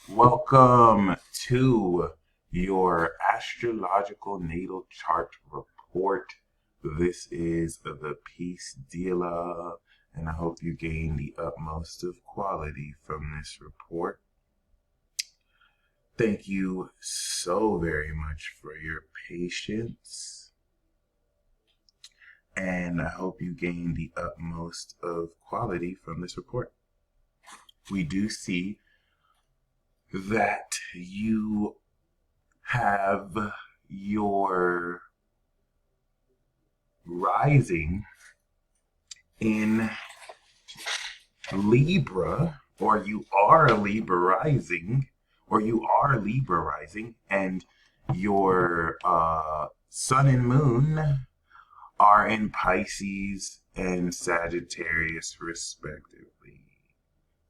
Welcome to your astrological natal chart report. This is the Peace Dealer, and I hope you gain the utmost of quality from this report. Thank you so very much for your patience, and I hope you gain the utmost of quality from this report. We do see that you have your rising in Libra, or you are Libra rising, and your sun and moon are in Pisces and Sagittarius, respectively.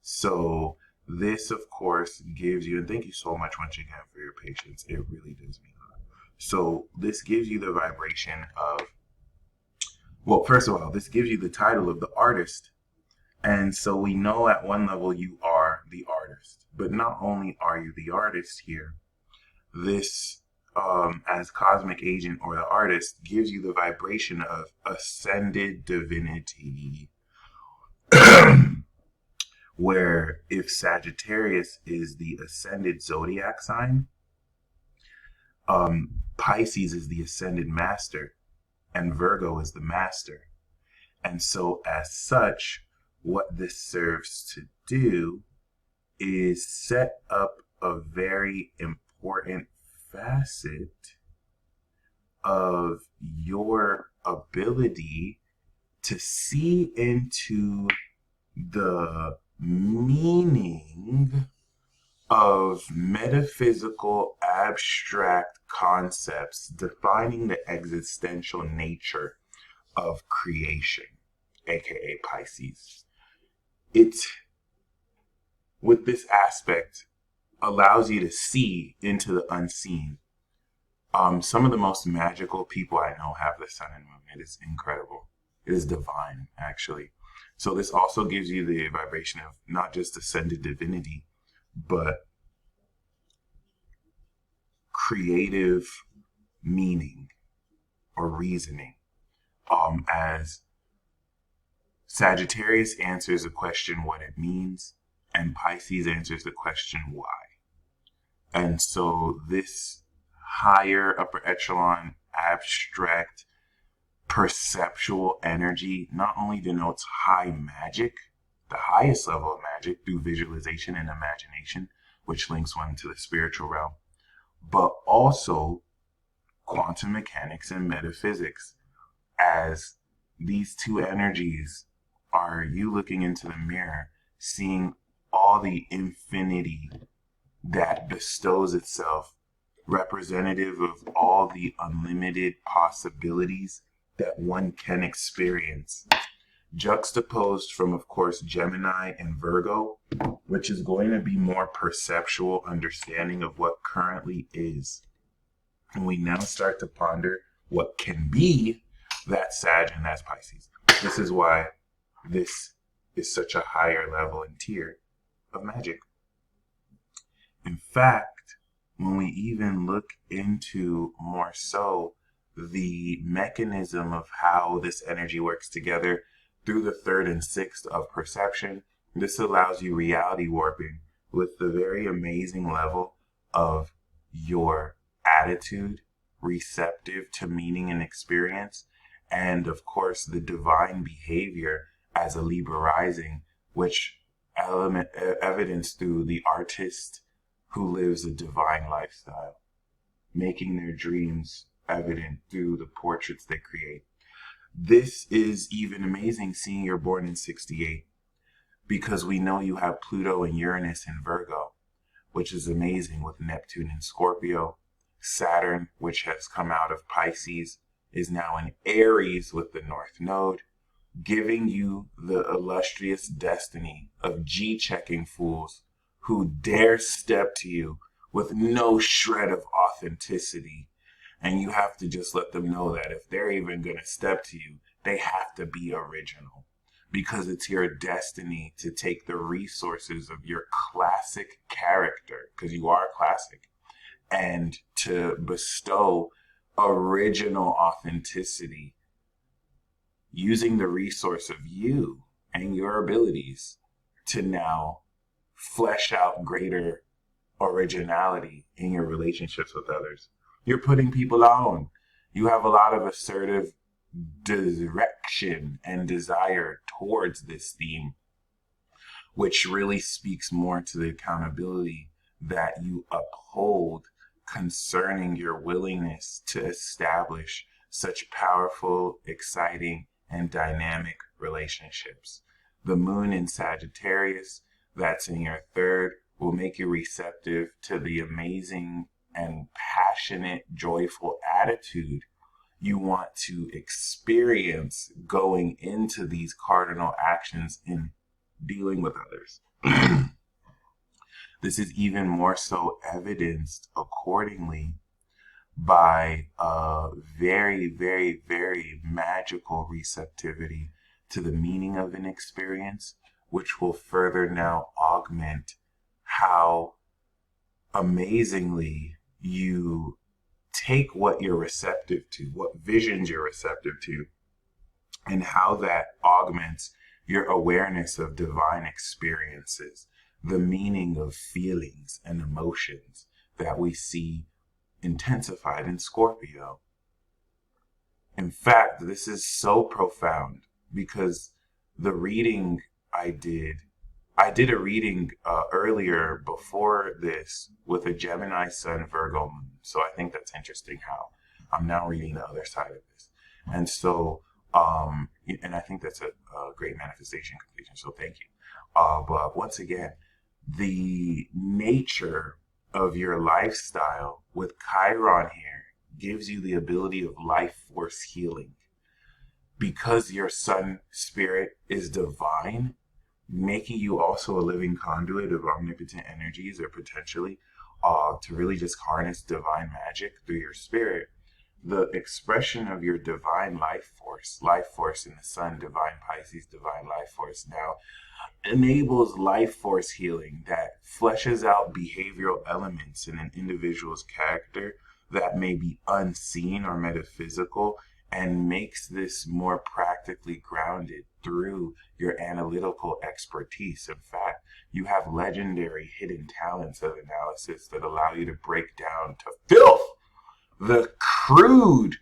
So this, of course, gives you, and thank you so much once again for your patience. It really does mean a lot. So this gives you the vibration of, well, first of all, this gives you the title of the artist. And so we know at one level you are the artist. But not only are you the artist here, this, as cosmic agent or the artist, gives you the vibration of ascended divinity. Where if Sagittarius is the ascended zodiac sign, Pisces is the ascended master, and Virgo is the master. And so as such, what this serves to do is set up a very important facet of your ability to see into the meaning of metaphysical abstract concepts defining the existential nature of creation, aka Pisces. It, with this aspect, allows you to see into the unseen. Some of the most magical people I know have the sun and moon. It is incredible. It is divine, actually. So this also gives you the vibration of not just ascended divinity, but creative meaning or reasoning. As Sagittarius answers the question what it means, and Pisces answers the question why. And so this higher upper echelon abstract perceptual energy not only denotes high magic, the highest level of magic through visualization and imagination, which links one to the spiritual realm, but also quantum mechanics and metaphysics, as these two energies are you looking into the mirror, seeing all the infinity that bestows itself, representative of all the unlimited possibilities that one can experience, juxtaposed from, of course, Gemini and Virgo, which is going to be more perceptual understanding of what currently is. And we now start to ponder what can be that Sag and that's Pisces. This is why this is such a higher level and tier of magic. In fact, when we even look into more so the mechanism of how this energy works together through the third and sixth of perception, this allows you reality warping with the very amazing level of your attitude, receptive to meaning and experience, and of course the divine behavior as a Libra rising, which evidenced through the artist who lives a divine lifestyle, making their dreams evident through the portraits they create. This is even amazing seeing you're born in 68, because we know you have Pluto and Uranus in Virgo, which is amazing, with Neptune in Scorpio. Saturn, which has come out of Pisces, is now in Aries with the North Node, giving you the illustrious destiny of G-checking fools who dare step to you with no shred of authenticity. And you have to just let them know that if they're even going to step to you, they have to be original. because it's your destiny to take the resources of your classic character, because you are classic, and to bestow original authenticity using the resource of you and your abilities to now flesh out greater originality in your relationships with others. You're putting people on. You have a lot of assertive direction and desire towards this theme, which really speaks more to the accountability that you uphold concerning your willingness to establish such powerful, exciting, and dynamic relationships. The moon in Sagittarius, that's in your third, will make you receptive to the amazing and passionate, joyful attitude you want to experience going into these cardinal actions in dealing with others. This is even more so evidenced accordingly by a very, very, very magical receptivity to the meaning of an experience, which will further now augment how amazingly you take what you're receptive to, what visions you're receptive to, and how that augments your awareness of divine experiences, the meaning of feelings and emotions that we see intensified in Scorpio. In fact, this is so profound because the reading I did a reading earlier before this with a Gemini Sun Virgo Moon. So I think that's interesting how I'm now reading the other side of this. And so, and I think that's a great manifestation completion. So thank you. But once again, the nature of your lifestyle with Chiron here gives you the ability of life force healing. Because your sun spirit is divine, making you also a living conduit of omnipotent energies, or potentially to really just harness divine magic through your spirit. The expression of your divine life force in the sun, divine Pisces, divine life force now enables life force healing that fleshes out behavioral elements in an individual's character that may be unseen or metaphysical, and makes this more practically grounded through your analytical expertise. In fact, you have legendary hidden talents of analysis that allow you to break down to filth the crude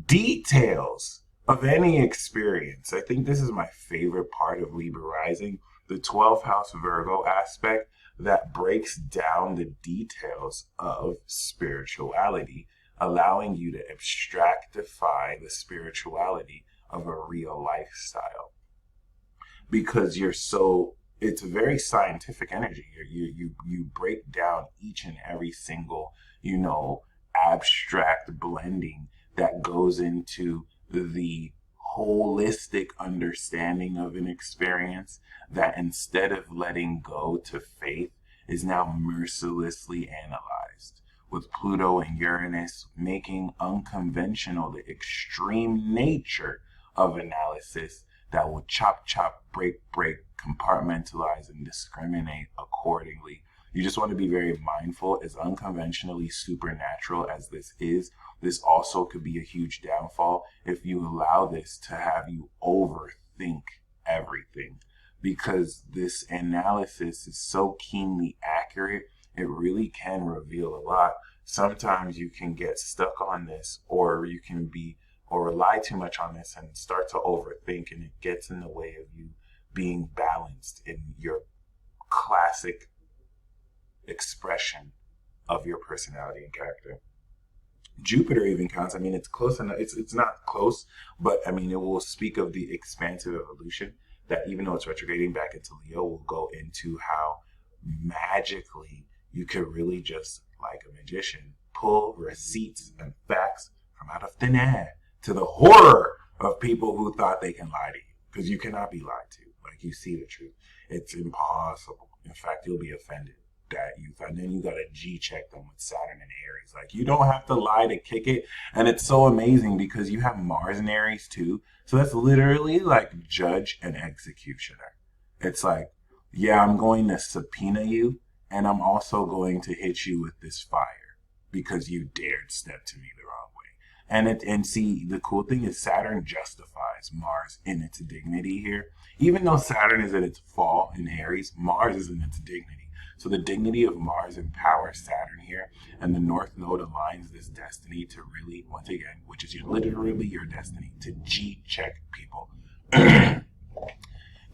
details of any experience. I think this is my favorite part of Libra rising, the 12th house Virgo aspect that breaks down the details of spirituality, allowing you to abstractify the spirituality of a real lifestyle. Because it's a very scientific energy. You break down each and every single, abstract blending that goes into the holistic understanding of an experience that, instead of letting go to faith, is now mercilessly analyzed, with Pluto and Uranus making unconventional the extreme nature of analysis that will chop, break, compartmentalize, and discriminate accordingly. You just want to be very mindful, as unconventionally supernatural as this is. This also could be a huge downfall if you allow this to have you overthink everything, because this analysis is so keenly accurate, it really can reveal a lot. Sometimes you can get stuck on this, or you can rely too much on this and start to overthink, and it gets in the way of you being balanced in your classic expression of your personality and character. Jupiter even counts. I mean, it's close enough. It's not close, but I mean, it will speak of the expansive evolution that, even though it's retrograding back into Leo, will go into how magically you could really just, like a magician, pull receipts and facts from out of thin air, to the horror of people who thought they can lie to you, because you cannot be lied to. Like, you see the truth. It's impossible. In fact, you'll be offended. that youth. And then you got to G check them with Saturn and Aries. Like, you don't have to lie to kick it. And it's so amazing because you have Mars and Aries too. So that's literally like judge and executioner. It's like, yeah, I'm going to subpoena you, and I'm also going to hit you with this fire because you dared step to me the wrong way. And see, the cool thing is Saturn justifies Mars in its dignity here. Even though Saturn is in its fall in Aries, Mars is in its dignity. So the dignity of Mars empowers Saturn here, and the North Node aligns this destiny to really, once again, which is literally your destiny, to G check people.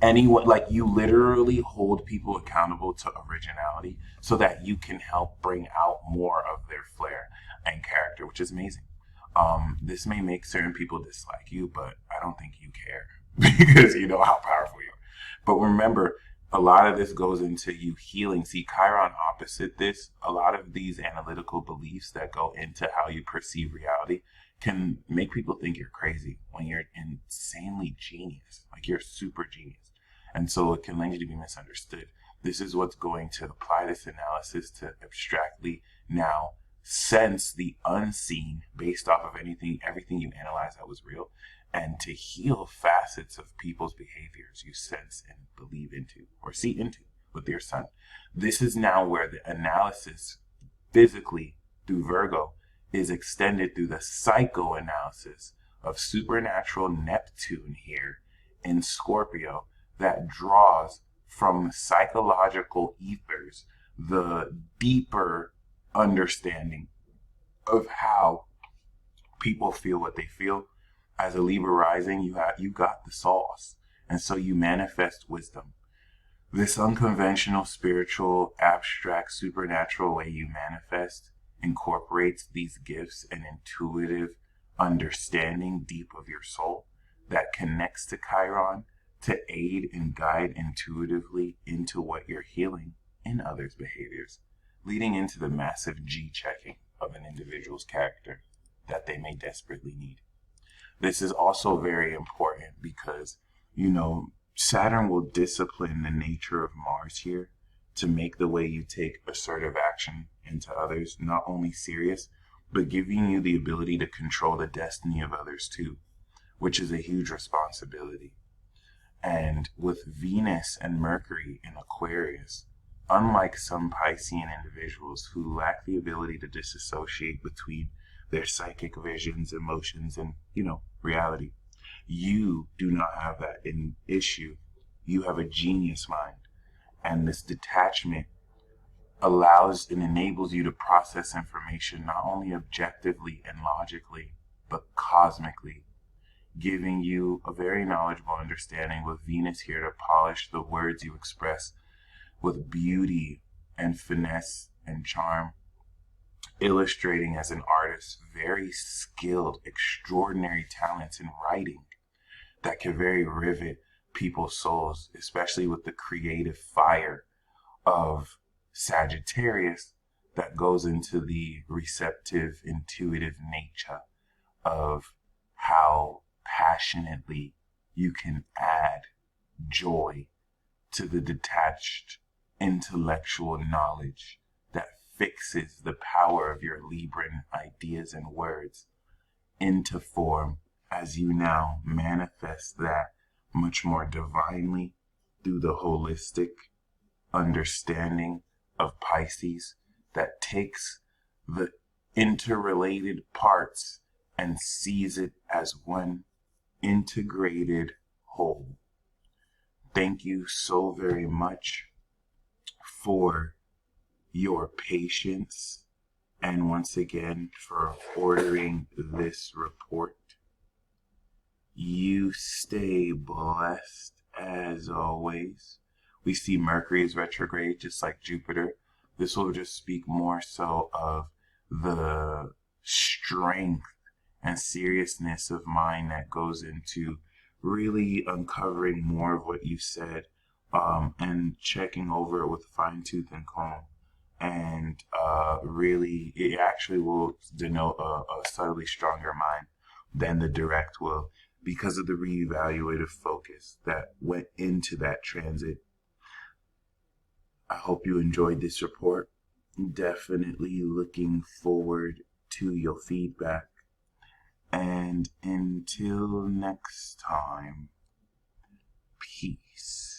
Anyone, like, you literally hold people accountable to originality so that you can help bring out more of their flair and character, which is amazing. This may make certain people dislike you, but I don't think you care because you know how powerful you are. But remember, a lot of this goes into you healing. See, Chiron opposite this, a lot of these analytical beliefs that go into how you perceive reality can make people think you're crazy when you're insanely genius, like you're super genius. And so it can lead you to be misunderstood. This is what's going to apply this analysis to abstractly now sense the unseen based off of everything you analyze that was real, and to heal facets of people's behaviors you sense and believe into or see into with your sun. This is now where the analysis physically through Virgo is extended through the psychoanalysis of supernatural Neptune here in Scorpio, that draws from psychological ethers the deeper understanding of how people feel what they feel. As a Libra rising, you got the sauce, and so you manifest wisdom. This unconventional, spiritual, abstract, supernatural way you manifest incorporates these gifts and intuitive understanding deep of your soul that connects to Chiron to aid and guide intuitively into what you're healing in others' behaviors, leading into the massive G-checking of an individual's character that they may desperately need. This is also very important because, Saturn will discipline the nature of Mars here to make the way you take assertive action into others not only serious, but giving you the ability to control the destiny of others too, which is a huge responsibility. And with Venus and Mercury in Aquarius, unlike some Piscean individuals who lack the ability to disassociate between their psychic visions, emotions, and, reality, you do not have that issue. You have a genius mind. And this detachment allows and enables you to process information not only objectively and logically, but cosmically, giving you a very knowledgeable understanding with Venus here to polish the words you express with beauty and finesse and charm, illustrating as an artist very skilled, extraordinary talents in writing that can very rivet people's souls, especially with the creative fire of Sagittarius that goes into the receptive, intuitive nature of how passionately you can add joy to the detached intellectual knowledge that fixes the power of your Libran ideas and words into form as you now manifest that much more divinely through the holistic understanding of Pisces that takes the interrelated parts and sees it as one integrated whole. Thank you so very much for your patience and once again for ordering this report. You stay blessed as always. We see Mercury is retrograde just like Jupiter. This will just speak more so of the strength and seriousness of mind that goes into really uncovering more of what you said and checking over it with a fine tooth and comb. And really, it actually will denote a subtly stronger mind than the direct will because of the reevaluative focus that went into that transit. I hope you enjoyed this report. Definitely looking forward to your feedback. And until next time, peace.